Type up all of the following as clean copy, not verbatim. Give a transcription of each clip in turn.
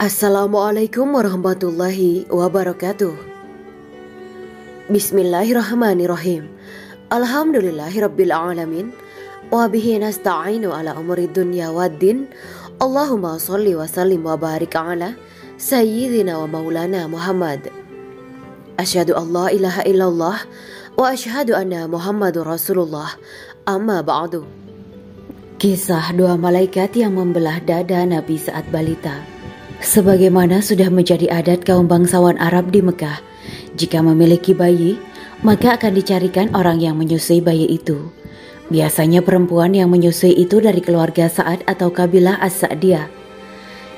Assalamualaikum warahmatullahi wabarakatuh. Bismillahirrahmanirrahim. Alhamdulillahirabbil alamin. Wa bihi nasta'inu ala umuri dunya waddin. Allahumma shalli wa sallim wa barik ala sayyidina wa maulana Muhammad. Asyhadu an la ilaha illallah wa asyhadu anna Muhammadur Rasulullah. Amma ba'du. Kisah dua malaikat yang membelah dada Nabi saat balita. Sebagaimana sudah menjadi adat kaum bangsawan Arab di Mekah, jika memiliki bayi, maka akan dicarikan orang yang menyusui bayi itu. Biasanya perempuan yang menyusui itu dari keluarga Sa'ad atau kabilah As-Sa'diyah.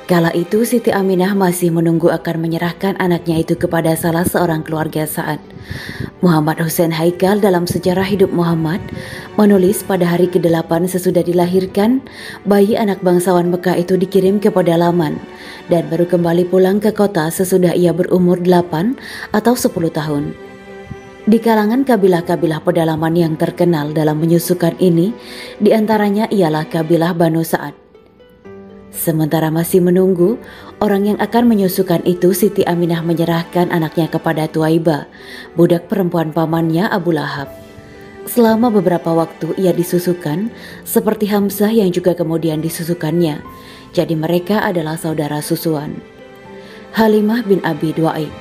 Kala itu Siti Aminah masih menunggu akan menyerahkan anaknya itu kepada salah seorang keluarga Sa'ad. Muhammad Hussein Haikal dalam sejarah hidup Muhammad menulis pada hari ke-8 sesudah dilahirkan, bayi anak bangsawan Mekah itu dikirim ke pedalaman dan baru kembali pulang ke kota sesudah ia berumur 8 atau 10 tahun. Di kalangan kabilah-kabilah pedalaman yang terkenal dalam menyusukan ini, diantaranya ialah kabilah Banu Sa'ad. Sementara masih menunggu orang yang akan menyusukan itu, Siti Aminah menyerahkan anaknya kepada Tuaibah, budak perempuan pamannya Abu Lahab. Selama beberapa waktu ia disusukan, seperti Hamzah yang juga kemudian disusukannya. Jadi mereka adalah saudara susuan. Halimah bin Abi Duaib.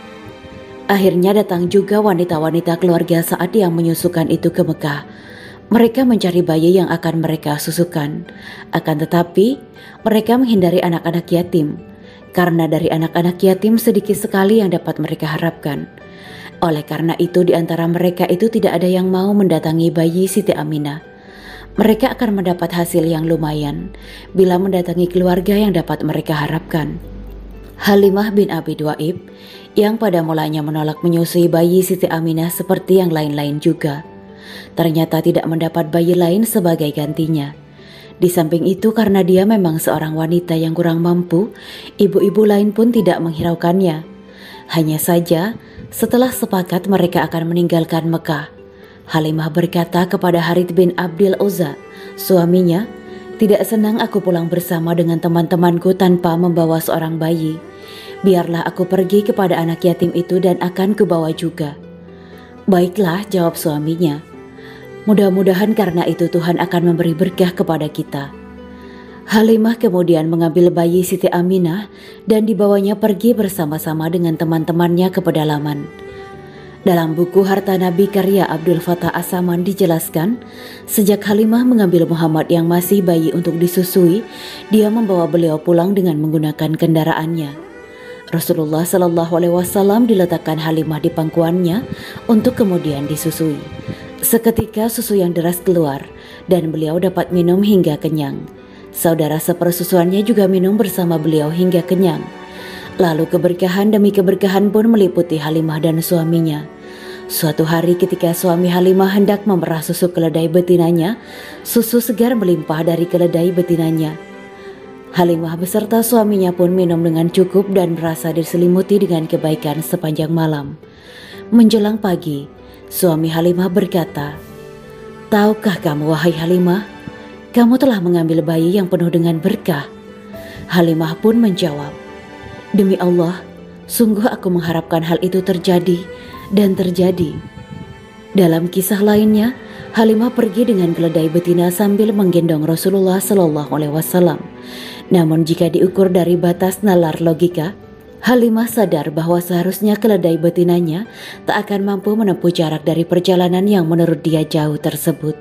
Akhirnya datang juga wanita-wanita keluarga Sa'ad yang menyusukan itu ke Mekah. Mereka mencari bayi yang akan mereka susukan. Akan tetapi, mereka menghindari anak-anak yatim. Karena dari anak-anak yatim sedikit sekali yang dapat mereka harapkan. Oleh karena itu di antara mereka itu tidak ada yang mau mendatangi bayi Siti Aminah. Mereka akan mendapat hasil yang lumayan bila mendatangi keluarga yang dapat mereka harapkan. Halimah bin Abi Duaib yang pada mulanya menolak menyusui bayi Siti Aminah seperti yang lain-lain juga, ternyata tidak mendapat bayi lain sebagai gantinya. Di samping itu karena dia memang seorang wanita yang kurang mampu, ibu-ibu lain pun tidak menghiraukannya. Hanya saja setelah sepakat mereka akan meninggalkan Mekah, Halimah berkata kepada Harith bin Abdil Uzza, suaminya, "Tidak senang aku pulang bersama dengan teman-temanku tanpa membawa seorang bayi. Biarlah aku pergi kepada anak yatim itu dan akan kubawa juga." "Baiklah," jawab suaminya. "Mudah-mudahan karena itu Tuhan akan memberi berkah kepada kita." Halimah kemudian mengambil bayi Siti Aminah dan dibawanya pergi bersama-sama dengan teman-temannya ke pedalaman. Dalam buku Harta Nabi karya Abdul Fattah As-Saman dijelaskan, sejak Halimah mengambil Muhammad yang masih bayi untuk disusui, dia membawa beliau pulang dengan menggunakan kendaraannya. Rasulullah Shallallahu Alaihi Wasallam diletakkan Halimah di pangkuannya untuk kemudian disusui. Seketika susu yang deras keluar dan beliau dapat minum hingga kenyang. Saudara sepersusuannya juga minum bersama beliau hingga kenyang. Lalu keberkahan demi keberkahan pun meliputi Halimah dan suaminya. Suatu hari ketika suami Halimah hendak memerah susu keledai betinanya, susu segar melimpah dari keledai betinanya. Halimah beserta suaminya pun minum dengan cukup dan merasa diselimuti dengan kebaikan sepanjang malam. Menjelang pagi, suami Halimah berkata, "Tahukah kamu wahai Halimah, kamu telah mengambil bayi yang penuh dengan berkah?" Halimah pun menjawab, "Demi Allah, sungguh aku mengharapkan hal itu terjadi dan terjadi." Dalam kisah lainnya, Halimah pergi dengan keledai betina sambil menggendong Rasulullah Shallallahu Alaihi Wasallam. Namun jika diukur dari batas nalar logika, Halimah sadar bahwa seharusnya keledai betinanya tak akan mampu menempuh jarak dari perjalanan yang menurut dia jauh tersebut.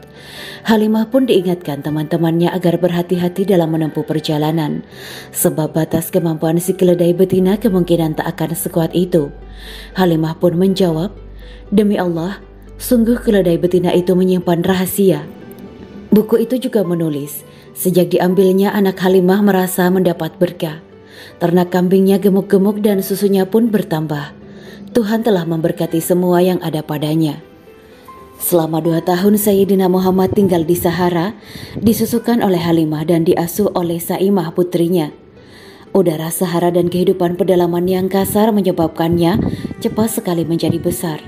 Halimah pun diingatkan teman-temannya agar berhati-hati dalam menempuh perjalanan, sebab batas kemampuan si keledai betina kemungkinan tak akan sekuat itu. Halimah pun menjawab, "Demi Allah, sungguh keledai betina itu menyimpan rahasia." Buku itu juga menulis, sejak diambilnya anak Halimah merasa mendapat berkah. Ternak kambingnya gemuk-gemuk dan susunya pun bertambah. Tuhan telah memberkati semua yang ada padanya. Selama 2 tahun Sayyidina Muhammad tinggal di Sahara, disusukan oleh Halimah dan diasuh oleh Saimah putrinya. Udara Sahara dan kehidupan pedalaman yang kasar menyebabkannya cepat sekali menjadi besar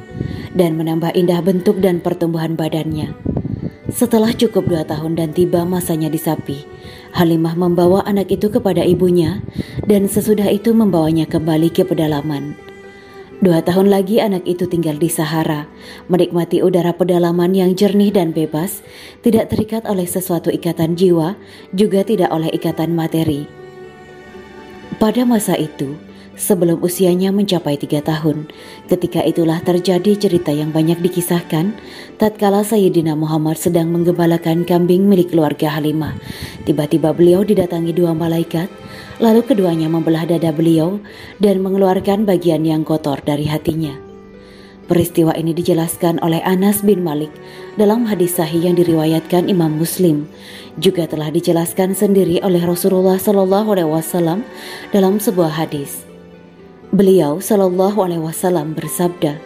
dan menambah indah bentuk dan pertumbuhan badannya. Setelah cukup 2 tahun dan tiba masanya disapi, Halimah membawa anak itu kepada ibunya dan sesudah itu membawanya kembali ke pedalaman. 2 tahun lagi anak itu tinggal di Sahara, menikmati udara pedalaman yang jernih dan bebas, tidak terikat oleh sesuatu ikatan jiwa, juga tidak oleh ikatan materi. Pada masa itu, sebelum usianya mencapai 3 tahun, ketika itulah terjadi cerita yang banyak dikisahkan. Tatkala Sayyidina Muhammad sedang menggembalakan kambing milik keluarga Halimah, tiba-tiba beliau didatangi 2 malaikat, lalu keduanya membelah dada beliau dan mengeluarkan bagian yang kotor dari hatinya. Peristiwa ini dijelaskan oleh Anas bin Malik dalam hadis sahih yang diriwayatkan Imam Muslim. Juga telah dijelaskan sendiri oleh Rasulullah SAW dalam sebuah hadis. Beliau SAW bersabda,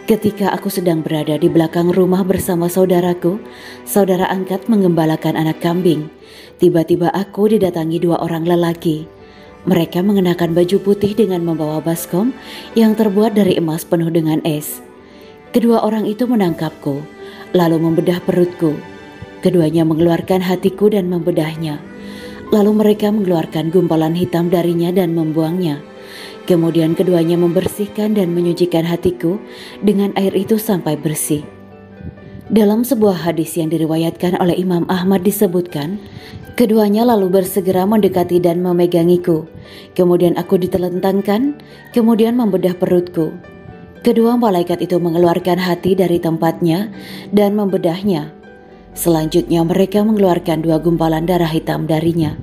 "Ketika aku sedang berada di belakang rumah bersama saudaraku, saudara angkat menggembalakan anak kambing. Tiba-tiba aku didatangi 2 orang lelaki. Mereka mengenakan baju putih dengan membawa baskom yang terbuat dari emas penuh dengan es. Kedua orang itu menangkapku, lalu membedah perutku. Keduanya mengeluarkan hatiku dan membedahnya. Lalu mereka mengeluarkan gumpalan hitam darinya dan membuangnya. Kemudian keduanya membersihkan dan menyucikan hatiku dengan air itu sampai bersih." Dalam sebuah hadis yang diriwayatkan oleh Imam Ahmad disebutkan, keduanya lalu bersegera mendekati dan memegangiku. Kemudian aku ditelentangkan, kemudian membedah perutku. Kedua malaikat itu mengeluarkan hati dari tempatnya dan membedahnya. Selanjutnya mereka mengeluarkan 2 gumpalan darah hitam darinya.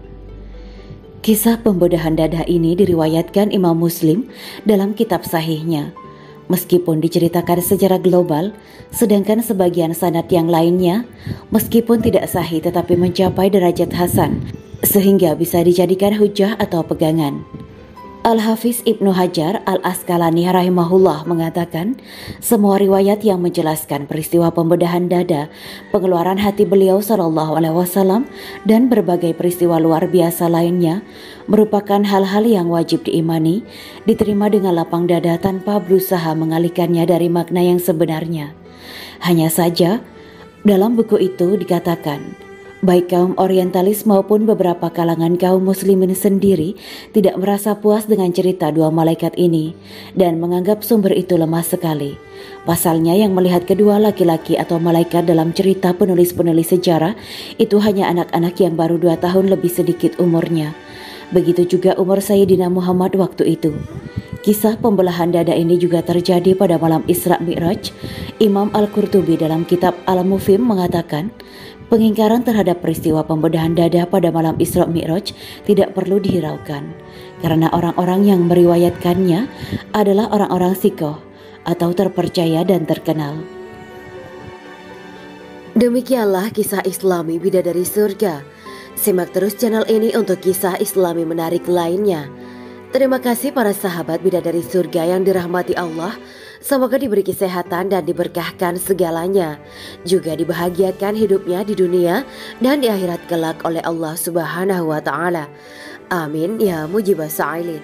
Kisah pembedahan dada ini diriwayatkan Imam Muslim dalam kitab sahihnya. Meskipun diceritakan secara global, sedangkan sebagian sanad yang lainnya meskipun tidak sahih tetapi mencapai derajat hasan, sehingga bisa dijadikan hujah atau pegangan. Al-Hafiz Ibnu Hajar Al-Asqalani rahimahullah mengatakan, semua riwayat yang menjelaskan peristiwa pembedahan dada, pengeluaran hati beliau SAW dan berbagai peristiwa luar biasa lainnya merupakan hal-hal yang wajib diimani, diterima dengan lapang dada tanpa berusaha mengalihkannya dari makna yang sebenarnya. Hanya saja, dalam buku itu dikatakan, baik kaum orientalis maupun beberapa kalangan kaum muslimin sendiri tidak merasa puas dengan cerita 2 malaikat ini dan menganggap sumber itu lemah sekali. Pasalnya yang melihat kedua laki-laki atau malaikat dalam cerita penulis-penulis sejarah itu hanya anak-anak yang baru 2 tahun lebih sedikit umurnya. Begitu juga umur Sayyidina Muhammad waktu itu. Kisah pembelahan dada ini juga terjadi pada malam Isra Mi'raj. Imam Al-Qurtubi dalam kitab Al-Mufhim mengatakan, pengingkaran terhadap peristiwa pembedahan dada pada malam Isra Mi'raj tidak perlu dihiraukan, karena orang-orang yang meriwayatkannya adalah orang-orang sikoh atau terpercaya dan terkenal. Demikianlah kisah Islami Bidadari Surga. Simak terus channel ini untuk kisah Islami menarik lainnya. Terima kasih para sahabat Bidadari Surga yang dirahmati Allah. Semoga diberi kesehatan dan diberkahkan segalanya. Juga dibahagiakan hidupnya di dunia dan di akhirat kelak oleh Allah Subhanahu wa Ta'ala. Amin ya mujibah sa'ilin.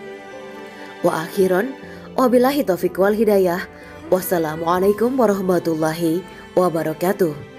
Wa akhiran, wabillahi taufiq wal hidayah. Wassalamualaikum warahmatullahi wabarakatuh.